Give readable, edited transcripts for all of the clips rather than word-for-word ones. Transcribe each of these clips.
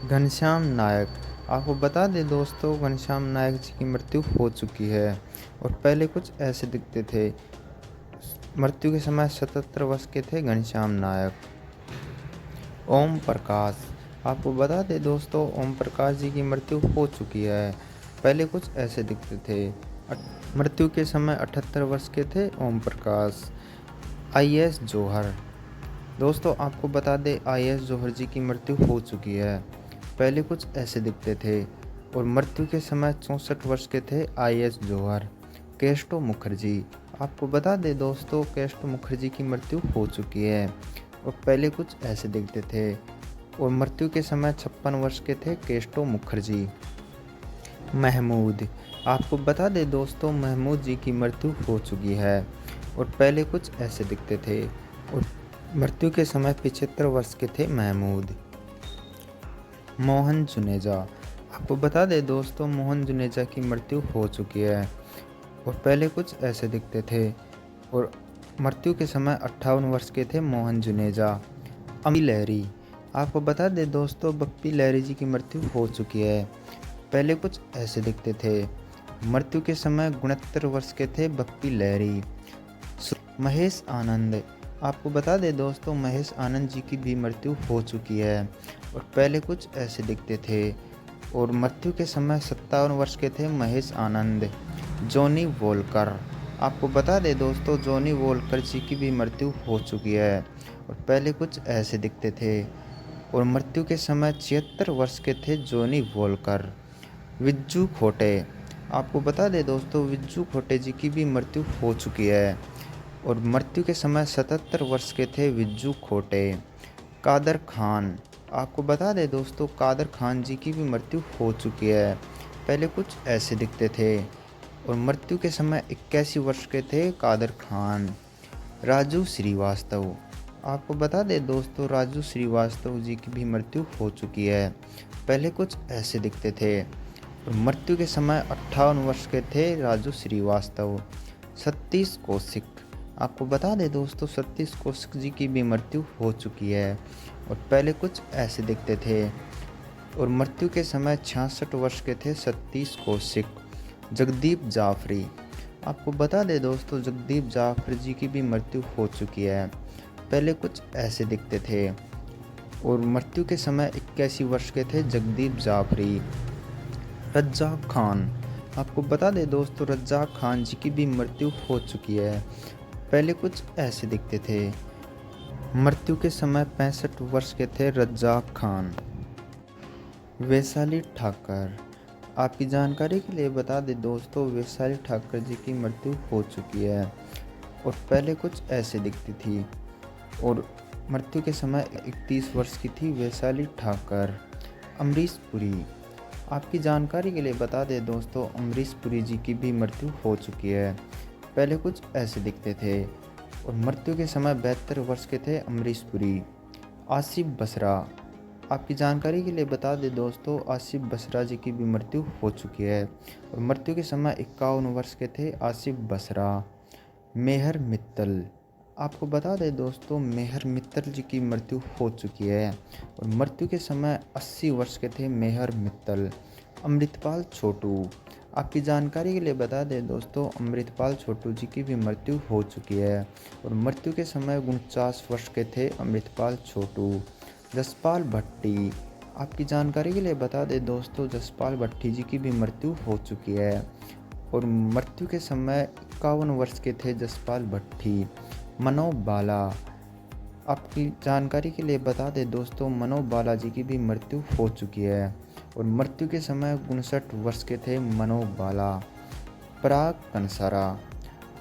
घनश्याम नायक। आपको बता दें दोस्तों, घनश्याम नायक जी की मृत्यु हो चुकी है और पहले कुछ ऐसे दिखते थे। मृत्यु के समय 77 वर्ष के थे घनश्याम नायक। ओम प्रकाश। आपको बता दें दोस्तों, ओम प्रकाश जी की मृत्यु हो चुकी है। पहले कुछ ऐसे दिखते थे। मृत्यु के समय 78 वर्ष के थे ओम प्रकाश। आईएस जौहर। दोस्तों आपको बता दें, आईएस जौहर जी की मृत्यु हो चुकी है। पहले कुछ ऐसे दिखते थे और मृत्यु के समय 64 वर्ष के थे आईएस जौहर। केस्टो मुखर्जी। आपको बता दें दोस्तों, केस्टो मुखर्जी की मृत्यु हो चुकी है और पहले कुछ ऐसे दिखते थे और मृत्यु के समय 56 वर्ष के थे केस्टो मुखर्जी। महमूद। आपको बता दें दोस्तों, महमूद जी की मृत्यु हो चुकी है और पहले कुछ ऐसे दिखते थे और मृत्यु के समय 75 वर्ष के थे महमूद। मोहन जुनेजा। आपको बता दें दोस्तों, मोहन जुनेजा की मृत्यु हो चुकी है और पहले कुछ ऐसे दिखते थे और मृत्यु के समय 58 वर्ष के थे मोहन जुनेजा। अम्बी लहरी। आपको बता दें दोस्तों, बप्पी लहरी जी की मृत्यु हो चुकी है। पहले कुछ ऐसे दिखते थे। मृत्यु के समय 69 वर्ष के थे बप्पी लहरी। महेश आनंद। आपको बता दें दोस्तों, महेश आनंद जी की भी मृत्यु हो चुकी है और पहले कुछ ऐसे दिखते थे और मृत्यु के समय 57 वर्ष के थे महेश आनंद। Johnny Volker. आपको बता दें दोस्तों, जॉनी वॉलकर जी की भी मृत्यु हो चुकी है और पहले कुछ ऐसे दिखते थे और मृत्यु के समय 76 वर्ष के थे जॉनी वॉलकर। विज्जू खोटे। आपको बता दें दोस्तों, विज्जू खोटे जी की भी मृत्यु हो चुकी है और मृत्यु के समय 77 वर्ष के थे विज्जू खोटे। कादर खान। आपको बता दें दोस्तों, कादर खान जी की भी मृत्यु हो चुकी है। पहले कुछ ऐसे दिखते थे और मृत्यु के समय 81 वर्ष के थे कादर खान। राजू श्रीवास्तव। आपको बता दें दोस्तों, राजू श्रीवास्तव जी की भी मृत्यु हो चुकी है। पहले कुछ ऐसे दिखते थे और मृत्यु के समय 58 वर्ष के थे राजू श्रीवास्तव। सतीश कौशिक। आपको बता दें दोस्तों, सतीश कौशिक जी की भी मृत्यु हो चुकी है और पहले कुछ ऐसे दिखते थे और मृत्यु के समय 66 वर्ष के थे सतीश कौशिक। जगदीप जाफरी। आपको बता दें दोस्तों, जगदीप जाफरी जी की भी मृत्यु हो चुकी है। पहले कुछ ऐसे दिखते थे और मृत्यु के समय 81 वर्ष के थे जगदीप जाफरी। रज्जाक खान। आपको बता दें दोस्तों, रज्जाक खान जी की भी मृत्यु हो चुकी है। पहले कुछ ऐसे दिखते थे। मृत्यु के समय 65 वर्ष के थे रज्जाक खान। वैशाली ठाकर। आपकी जानकारी के लिए बता दें दोस्तों, वैशाली ठाकर जी की मृत्यु हो चुकी है और पहले कुछ ऐसे दिखती थी और मृत्यु के समय 31 वर्ष की थी वैशाली ठाकर। अमरीश पुरी। आपकी जानकारी के लिए बता दें दोस्तों, अमरीश पुरी जी की भी मृत्यु हो चुकी है। पहले कुछ ऐसे दिखते थे और मृत्यु के समय 72 वर्ष के थे अमरीश पुरी। आसिफ बसरा। आपकी जानकारी के लिए बता दें दोस्तों, आसिफ बसरा जी की भी मृत्यु हो चुकी है और मृत्यु के समय 51 वर्ष के थे आसिफ बसरा। मेहर मित्तल। आपको बता दें दोस्तों, मेहर मित्तल जी की मृत्यु हो चुकी है और मृत्यु के समय 80 वर्ष के थे मेहर मित्तल। अमृतपाल छोटू। आपकी जानकारी के लिए बता दें दोस्तों, अमृतपाल छोटू जी की भी मृत्यु हो चुकी है और मृत्यु के समय 49 वर्ष के थे अमृतपाल छोटू। जसपाल भट्टी। आपकी जानकारी के लिए बता दें दोस्तों, जसपाल भट्टी जी की भी मृत्यु हो चुकी है और मृत्यु के समय 51 वर्ष के थे जसपाल भट्टी। मनोज बाला। आपकी जानकारी के लिए बता दें दोस्तों, मनोज बाला जी की भी मृत्यु हो चुकी है और मृत्यु के समय 59 वर्ष के थे मनोज बाला। पराग कंसारा।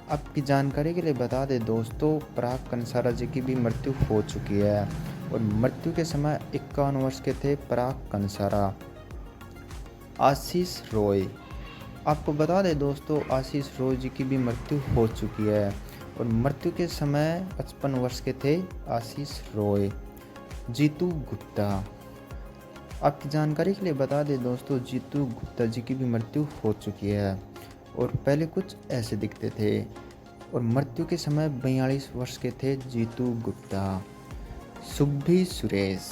आपकी जानकारी के लिए बता दें दोस्तों, पराग कंसारा जी की भी मृत्यु हो चुकी है और मृत्यु के समय 51 वर्ष के थे पराग कंसारा। आशीष रॉय। आपको बता दें दोस्तों, आशीष रॉय जी की भी मृत्यु हो चुकी है और मृत्यु के समय 55 वर्ष के थे आशीष रॉय। जीतू गुप्ता। आपकी जानकारी के लिए बता दें दोस्तों, जीतू गुप्ता जी की भी मृत्यु हो चुकी है और पहले कुछ ऐसे दिखते थे और मृत्यु के समय 42 वर्ष के थे जीतू गुप्ता। सुखभी सुरेश।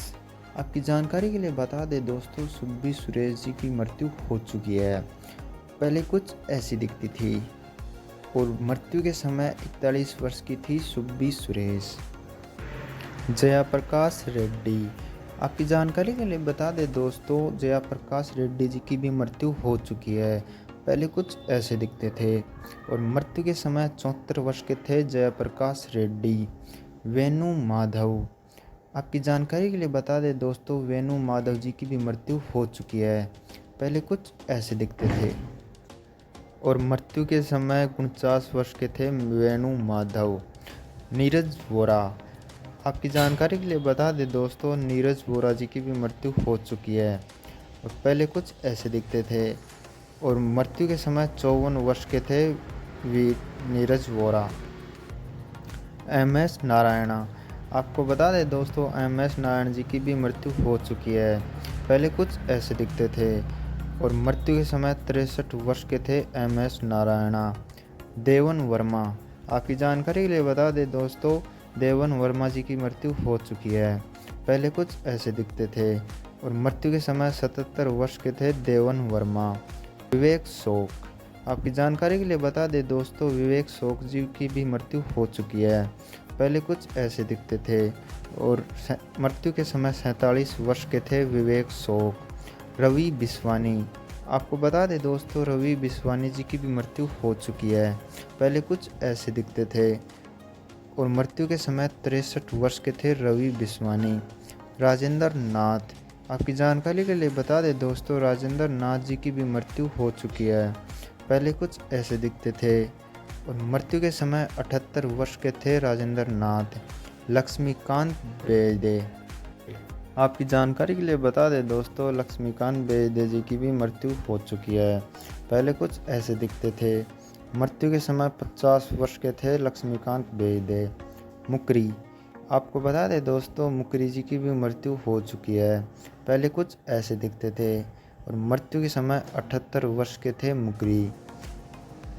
आपकी जानकारी के लिए बता दें दोस्तों, सुब्बी सुरेश जी की मृत्यु हो चुकी है। पहले कुछ ऐसी दिखती थी और मृत्यु के समय 41 वर्ष की थी सुब्बी सुरेश। जयाप्रकाश रेड्डी, आपकी जानकारी के लिए बता दें दोस्तों, जयाप्रकाश रेड्डी जी की भी मृत्यु हो चुकी है। पहले कुछ ऐसे दिखते थे और मृत्यु के समय 74 वर्ष के थे जयप्रकाश रेड्डी। वेणु माधव, आपकी जानकारी के लिए बता दें दोस्तों, वेणु माधव जी की भी मृत्यु हो चुकी है। पहले कुछ ऐसे दिखते थे और मृत्यु के समय 49 वर्ष के थे वेणु माधव। नीरज वोरा, आपकी जानकारी के लिए बता दें दोस्तों, नीरज वोरा जी की भी मृत्यु हो चुकी है और पहले कुछ ऐसे दिखते थे और मृत्यु के समय 54 वर्ष के थे नीरज वोरा। एम.एस. नारायणा, आपको बता दें दोस्तों, एम.एस. नारायण जी की भी मृत्यु हो चुकी है। पहले कुछ ऐसे दिखते थे और मृत्यु के समय 63 वर्ष के थे एम.एस. नारायणा। देवन वर्मा, आपकी जानकारी के लिए बता दें दोस्तों, देवन वर्मा जी की मृत्यु हो चुकी है। पहले कुछ ऐसे दिखते थे और मृत्यु के समय 77 वर्ष के थे देवन वर्मा। विवेक शोक, आपकी जानकारी के लिए बता दें दोस्तों, विवेक शोक जी की भी मृत्यु हो चुकी है। पहले कुछ ऐसे दिखते थे और मृत्यु के समय 47 वर्ष के थे विवेक शोक। रवि बिस्वानी, आपको बता दें दोस्तों, रवि बिस्वानी जी की भी मृत्यु हो चुकी है। पहले कुछ ऐसे दिखते थे और मृत्यु के समय 63 वर्ष के थे रवि बिस्वानी। राजेंद्र नाथ, आपकी जानकारी के लिए बता दें दोस्तों, राजेंद्र नाथ जी की भी मृत्यु हो चुकी है। पहले कुछ ऐसे दिखते थे और मृत्यु के समय 78 वर्ष के थे राजेंद्र नाथ। लक्ष्मीकांत बेदे, आपकी जानकारी के लिए बता दें दोस्तों, लक्ष्मीकांत बेदे जी की भी मृत्यु हो चुकी है। पहले कुछ ऐसे दिखते थे, मृत्यु के समय 50 वर्ष के थे लक्ष्मीकांत बेदे। मुकरी, आपको बता दें दोस्तों, मुकरी जी की भी मृत्यु हो चुकी है। पहले कुछ ऐसे दिखते थे और मृत्यु के समय 78 वर्ष के थे मुकरी।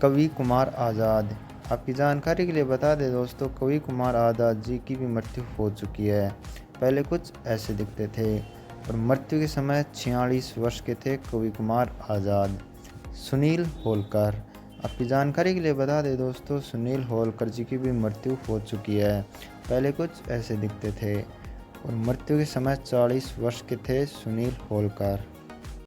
कवि कुमार आज़ाद, आपकी जानकारी के लिए बता दें दोस्तों, कवि कुमार आज़ाद जी की भी मृत्यु हो चुकी है। पहले कुछ ऐसे दिखते थे और मृत्यु के समय 46 वर्ष के थे कवि कुमार आज़ाद। सुनील होलकर, आपकी जानकारी के लिए बता दें दोस्तों, सुनील होलकर जी की भी मृत्यु हो चुकी है। पहले कुछ ऐसे दिखते थे और मृत्यु के समय 40 वर्ष के थे सुनील होलकर।